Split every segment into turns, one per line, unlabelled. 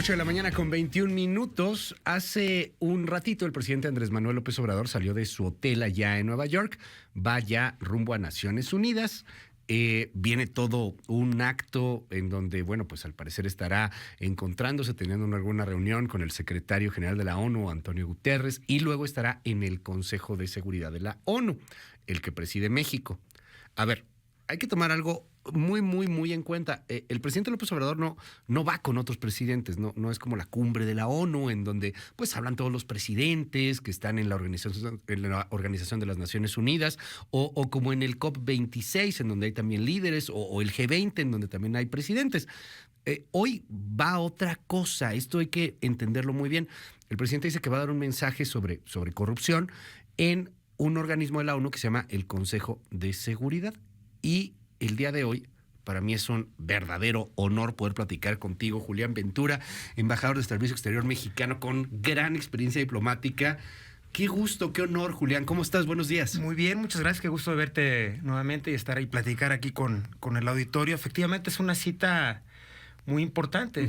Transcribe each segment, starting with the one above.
8 de la mañana con 21 minutos. Hace un ratito el presidente Andrés Manuel López Obrador salió de su hotel allá en Nueva York. Va ya rumbo a Naciones Unidas. Viene todo un acto en donde, bueno, pues al parecer estará encontrándose, teniendo alguna reunión con el secretario general de la ONU, Antonio Guterres, y luego estará en el Consejo de Seguridad de la ONU, el que preside México. A ver, hay que tomar algo muy en cuenta. El presidente López Obrador no va con otros presidentes, no es como la cumbre de la ONU, en donde pues hablan todos los presidentes que están en la Organización de las Naciones Unidas, o como en el COP26, en donde hay también líderes, o el G20, en donde también hay presidentes. Hoy va otra cosa, esto hay que entenderlo muy bien. El presidente dice que va a dar un mensaje sobre corrupción en un organismo de la ONU que se llama el Consejo de Seguridad. Y el día de hoy, para mí es un verdadero honor poder platicar contigo, Julián Ventura, embajador del Servicio Exterior mexicano con gran experiencia diplomática. Qué gusto, qué honor, Julián. ¿Cómo estás? Buenos días.
Muy bien, muchas gracias. Qué gusto de verte nuevamente y estar ahí, platicar aquí con el auditorio. Efectivamente, es una cita muy importante.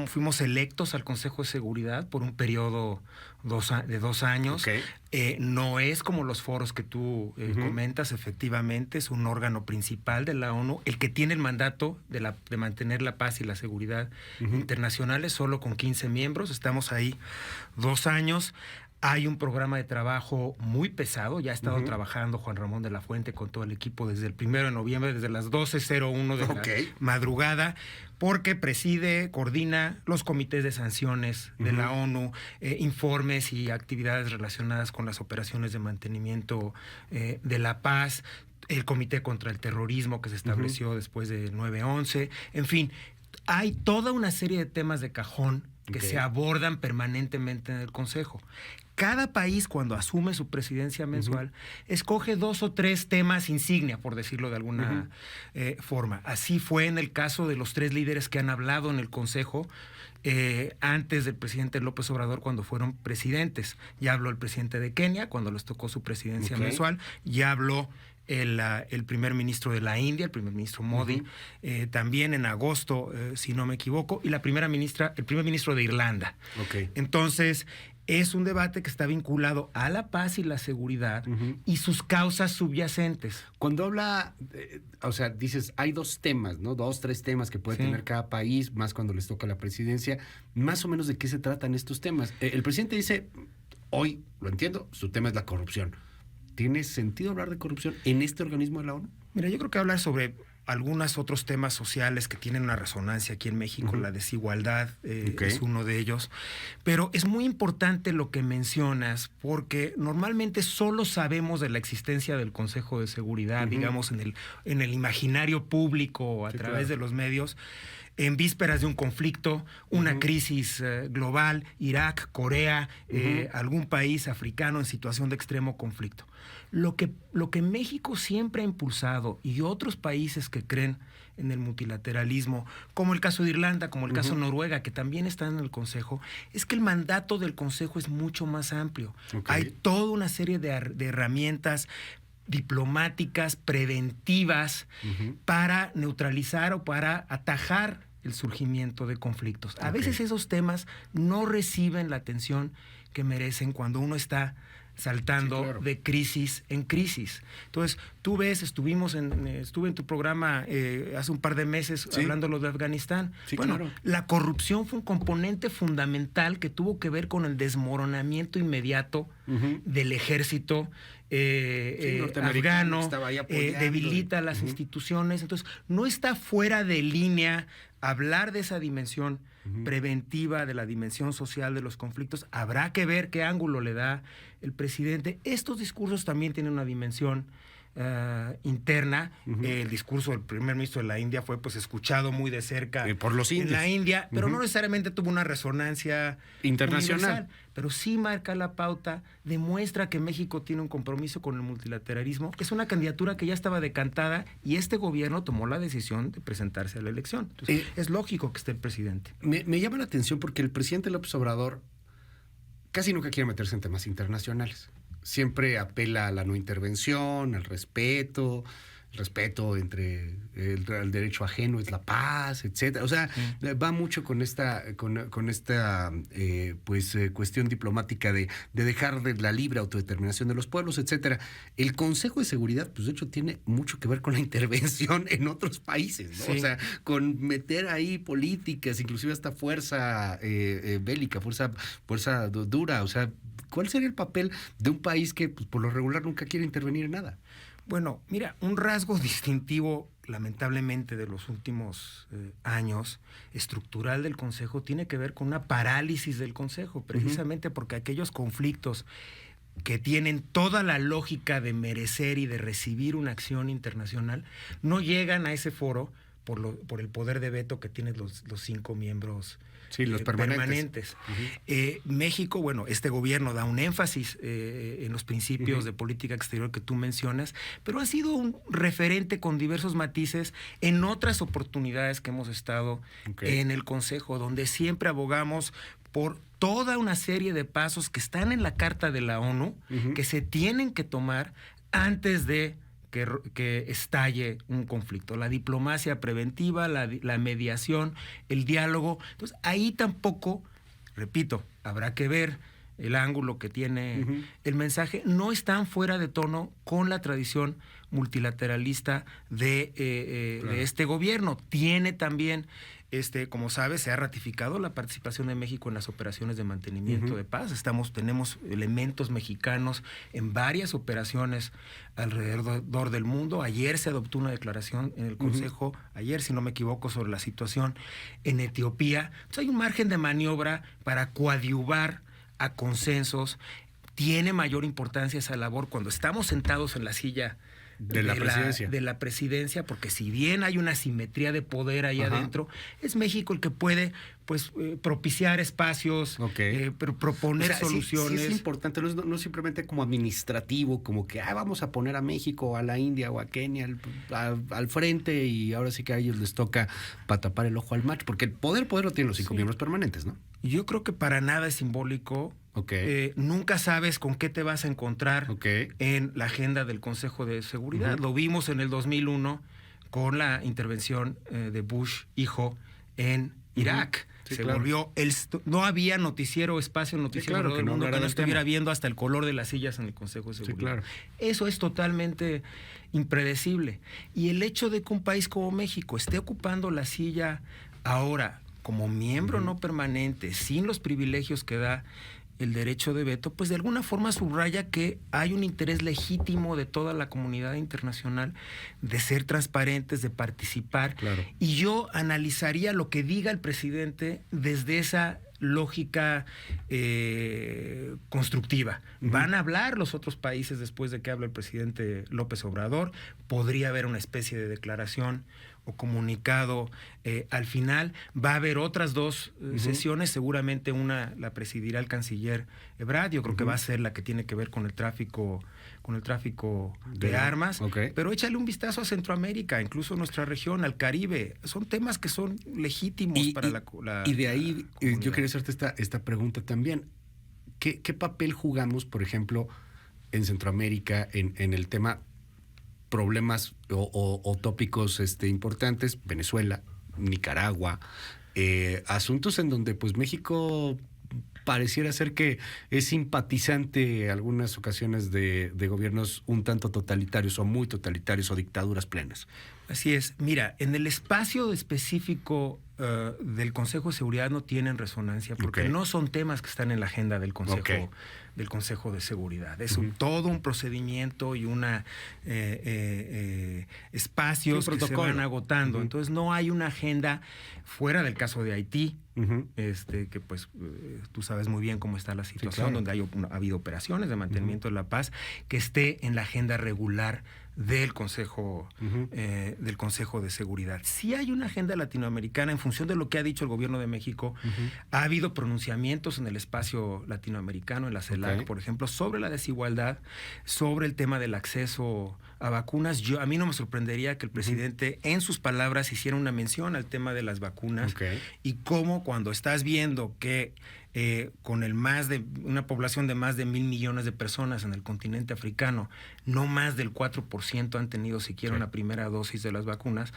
Fuimos electos al Consejo de Seguridad por un periodo de 2 años.
Okay.
No es como los foros que tú comentas, efectivamente, es un órgano principal de la ONU, el que tiene el mandato de mantener la paz y la seguridad internacionales, solo con 15 miembros. Estamos ahí 2 años. Hay un programa de trabajo muy pesado, ya ha estado trabajando Juan Ramón de la Fuente con todo el equipo desde el 1 de noviembre, desde las 12:01 de la madrugada, porque preside, coordina los comités de sanciones de la ONU, informes y actividades relacionadas con las operaciones de mantenimiento de la paz, el Comité contra el Terrorismo que se estableció después de 9/11, en fin, hay toda una serie de temas de cajón que se abordan permanentemente en el Consejo. Cada país, cuando asume su presidencia mensual, escoge 2 o 3 temas insignia, por decirlo de alguna forma. Así fue en el caso de los 3 líderes que han hablado en el Consejo antes del presidente López Obrador cuando fueron presidentes. Ya habló el presidente de Kenia cuando les tocó su presidencia mensual. Ya habló el primer ministro de la India, el primer ministro Modi, también en agosto, si no me equivoco, y el primer ministro de Irlanda. Entonces, es un debate que está vinculado a la paz y la seguridad y sus causas subyacentes.
Cuando habla, o sea, dices, hay 2 temas, ¿no? 2, 3 temas que puede tener cada país, más cuando les toca la presidencia. Más o menos, ¿de qué se tratan estos temas? El presidente dice, hoy, lo entiendo, su tema es la corrupción. ¿Tiene sentido hablar de corrupción en este organismo de la ONU?
Mira, yo creo que hablar sobre algunos otros temas sociales que tienen una resonancia aquí en México, la desigualdad es uno de ellos, pero es muy importante lo que mencionas porque normalmente solo sabemos de la existencia del Consejo de Seguridad, digamos, en el imaginario público a través de los medios, en vísperas de un conflicto, una crisis global, Irak, Corea, algún país africano en situación de extremo conflicto. Lo que México siempre ha impulsado y otros países que creen en el multilateralismo, como el caso de Irlanda, como el caso de Noruega, que también están en el Consejo, es que el mandato del Consejo es mucho más amplio. Hay toda una serie de herramientas diplomáticas, preventivas, para neutralizar o para atajar el surgimiento de conflictos. A veces esos temas no reciben la atención que merecen cuando uno está saltando de crisis en crisis. Entonces, tú ves, estuve en tu programa hace un par de meses hablando de Afganistán. La corrupción fue un componente fundamental que tuvo que ver con el desmoronamiento inmediato del ejército afgano, debilita las instituciones. Entonces, no está fuera de línea hablar de esa dimensión preventiva, de la dimensión social de los conflictos. Habrá que ver qué ángulo le da el presidente. Estos discursos también tienen una dimensión interna. El discurso del primer ministro de la India fue pues escuchado muy de cerca
por los indios
en la India, pero no necesariamente tuvo una resonancia
internacional.
Universal, pero sí marca la pauta, demuestra que México tiene un compromiso con el multilateralismo. Es una candidatura que ya estaba decantada y este gobierno tomó la decisión de presentarse a la elección. Entonces, es lógico que esté el presidente.
Me llama la atención porque el presidente López Obrador casi nunca quiere meterse en temas internacionales. Siempre apela a la no intervención, al respeto, respeto entre el derecho ajeno es la paz, etcétera. O sea, va mucho con esta cuestión diplomática de dejar de la libre autodeterminación de los pueblos, etcétera. El Consejo de Seguridad, pues de hecho tiene mucho que ver con la intervención en otros países, ¿no?
Sí.
O sea, con meter ahí políticas, inclusive hasta fuerza bélica, fuerza dura. O sea, ¿cuál sería el papel de un país que pues, por lo regular nunca quiere intervenir en nada?
Bueno, mira, un rasgo distintivo, lamentablemente, de los últimos años, estructural del Consejo, tiene que ver con una parálisis del Consejo, precisamente porque aquellos conflictos que tienen toda la lógica de merecer y de recibir una acción internacional, no llegan a ese foro por el poder de veto que tienen los 5 miembros.
Sí, los permanentes.
México, bueno, este gobierno da un énfasis en los principios de política exterior que tú mencionas, pero ha sido un referente con diversos matices en otras oportunidades que hemos estado en el Consejo, donde siempre abogamos por toda una serie de pasos que están en la Carta de la ONU, que se tienen que tomar antes de que estalle un conflicto. La diplomacia preventiva, la mediación, el diálogo. Entonces, ahí tampoco, repito, habrá que ver el ángulo que tiene el mensaje. No están fuera de tono con la tradición multilateralista de este gobierno. Tiene también... como sabes, se ha ratificado la participación de México en las operaciones de mantenimiento de paz. Tenemos elementos mexicanos en varias operaciones alrededor del mundo. Ayer se adoptó una declaración en el Consejo, ayer, si no me equivoco, sobre la situación en Etiopía. Entonces, hay un margen de maniobra para coadyuvar a consensos. Tiene mayor importancia esa labor cuando estamos sentados en la silla de la presidencia, porque si bien hay una simetría de poder ahí adentro, es México el que puede propiciar espacios, proponer soluciones.
Sí es importante, no simplemente como administrativo, como que vamos a poner a México, a la India o a Kenia al frente y ahora sí que a ellos les toca para tapar el ojo al macho, porque el poder lo tienen los 5 miembros permanentes, ¿no?
Yo creo que para nada es simbólico. Nunca sabes con qué te vas a encontrar en la agenda del Consejo de Seguridad. Lo vimos en el 2001 con la intervención de Bush, hijo, en Irak. Se volvió... no había espacio noticiero del mundo que no estuviera viendo hasta el color de las sillas en el Consejo de Seguridad. Eso es totalmente impredecible. Y el hecho de que un país como México esté ocupando la silla ahora como miembro no permanente, sin los privilegios que da el derecho de veto, pues de alguna forma subraya que hay un interés legítimo de toda la comunidad internacional de ser transparentes, de participar. Y yo analizaría lo que diga el presidente desde esa lógica constructiva. Van a hablar los otros países después de que hable el presidente López Obrador. Podría haber una especie de declaración o comunicado al final. Va a haber otras 2 sesiones, seguramente una la presidirá el canciller Ebrard. Yo creo que va a ser la que tiene que ver con el tráfico de armas, pero échale un vistazo a Centroamérica, incluso nuestra región, al Caribe. Son temas que son legítimos para la
y de ahí
comunidad.
Yo quería hacerte esta pregunta también. ¿Qué papel jugamos, por ejemplo, en Centroamérica en el tema problemas o tópicos importantes? Venezuela, Nicaragua, asuntos en donde pues México pareciera ser que es simpatizante algunas ocasiones de gobiernos un tanto totalitarios o muy totalitarios o dictaduras plenas.
Así es. Mira, en el espacio específico del Consejo de Seguridad no tienen resonancia porque no son temas que están en la agenda del Consejo de Seguridad. Es todo un procedimiento y una espacios que se van agotando. Entonces no hay una agenda fuera del caso de Haití, que pues tú sabes muy bien cómo está la situación, donde ha habido operaciones de mantenimiento de la paz, que esté en la agenda regular del Consejo de Seguridad. Sí hay una agenda latinoamericana en función de lo que ha dicho el gobierno de México. Ha habido pronunciamientos en el espacio latinoamericano, en la CELAC, por ejemplo, sobre la desigualdad, sobre el tema del acceso a vacunas. A mí no me sorprendería que el presidente en sus palabras hiciera una mención al tema de las vacunas y cómo cuando estás viendo que con una población de más de 1,000 millones de personas en el continente africano, no más del 4% han tenido siquiera una primera dosis de las vacunas,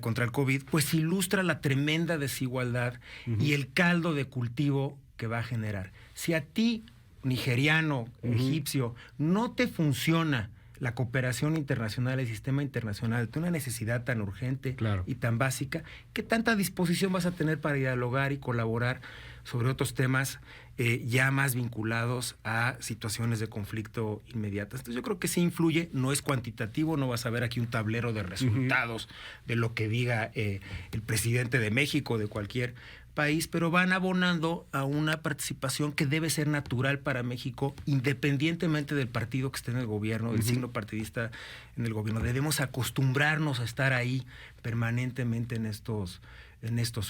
contra el COVID, pues ilustra la tremenda desigualdad y el caldo de cultivo que va a generar. Si a ti, nigeriano, egipcio, no te funciona la cooperación internacional, el sistema internacional, de una necesidad tan urgente y tan básica, ¿qué tanta disposición vas a tener para dialogar y colaborar sobre otros temas ya más vinculados a situaciones de conflicto inmediatas? Entonces yo creo que sí influye, no es cuantitativo, no vas a ver aquí un tablero de resultados de lo que diga el presidente de México, de cualquier país, pero van abonando a una participación que debe ser natural para México, independientemente del partido que esté en el gobierno, del signo partidista en el gobierno. Debemos acostumbrarnos a estar ahí permanentemente en estos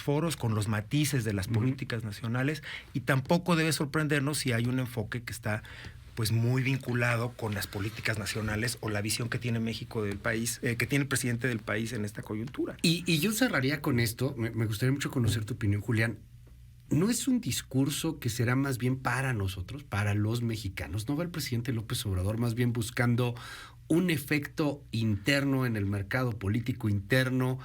foros, con los matices de las políticas nacionales, y tampoco debe sorprendernos si hay un enfoque que está pues muy vinculado con las políticas nacionales o la visión que tiene México del país, que tiene el presidente del país en esta coyuntura.
Y yo cerraría con esto, me gustaría mucho conocer tu opinión, Julián. ¿No es un discurso que será más bien para nosotros, para los mexicanos? ¿No va el presidente López Obrador más bien buscando un efecto interno en el mercado político interno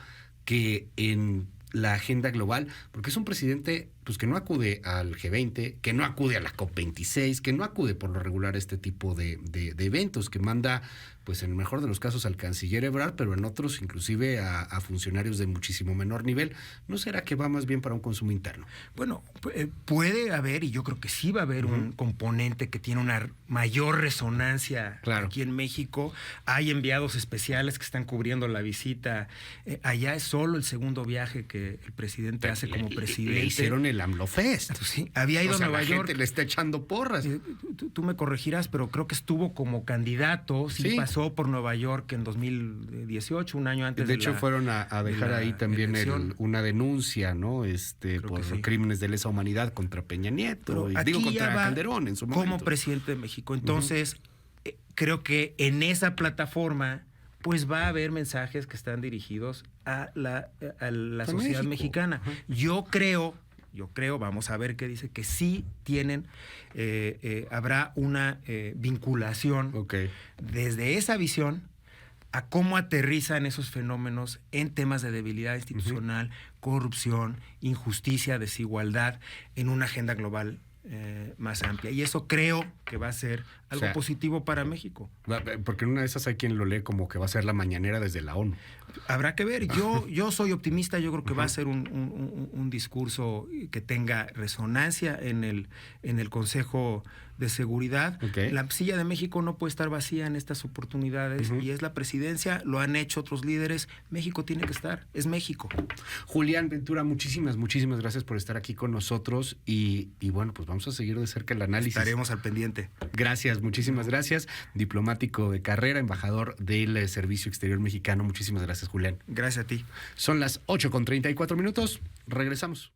que en la agenda global? Porque es un presidente pues que no acude al G20, que no acude a la COP26, que no acude por lo regular a este tipo de eventos, que manda, pues en el mejor de los casos, al canciller Ebrard, pero en otros inclusive a funcionarios de muchísimo menor nivel. ¿No será que va más bien para un consumo interno?
Bueno, puede haber, y yo creo que sí va a haber un componente que tiene una mayor resonancia aquí en México. Hay enviados especiales que están cubriendo la visita. Allá es solo el segundo viaje que el presidente hace como presidente.
Le hicieron el AMLO Fest.
Sí, había ido a Nueva York.
La gente le está echando porras.
Tú me corregirás, pero creo que estuvo como candidato. Sí, pasó por Nueva York en 2018, un año antes
de hecho, fueron a dejar ahí también una denuncia, ¿no? Por crímenes de lesa humanidad contra Peña Nieto. Contra Calderón en su momento.
Como presidente de México. Entonces, creo que en esa plataforma pues va a haber mensajes que están dirigidos a la sociedad mexicana. Yo creo, vamos a ver qué dice, que sí tienen, habrá una vinculación desde esa visión a cómo aterrizan esos fenómenos en temas de debilidad institucional, corrupción, injusticia, desigualdad, en una agenda global más amplia. Y eso creo que va a ser algo positivo para México.
Porque en una de esas hay quien lo lee como que va a ser la mañanera desde la ONU.
Habrá que ver. Yo soy optimista. Yo creo que va a ser un discurso que tenga resonancia en el Consejo de Seguridad. La silla de México no puede estar vacía en estas oportunidades y es la presidencia, lo han hecho otros líderes. México tiene que estar, es México.
Julián Ventura, muchísimas gracias por estar aquí con nosotros y bueno, pues vamos a seguir de cerca el análisis.
Estaremos al pendiente.
Gracias, muchísimas gracias. Diplomático de carrera, embajador del Servicio Exterior Mexicano. Muchísimas gracias, Julián.
Gracias a ti.
Son las 8:34. Regresamos.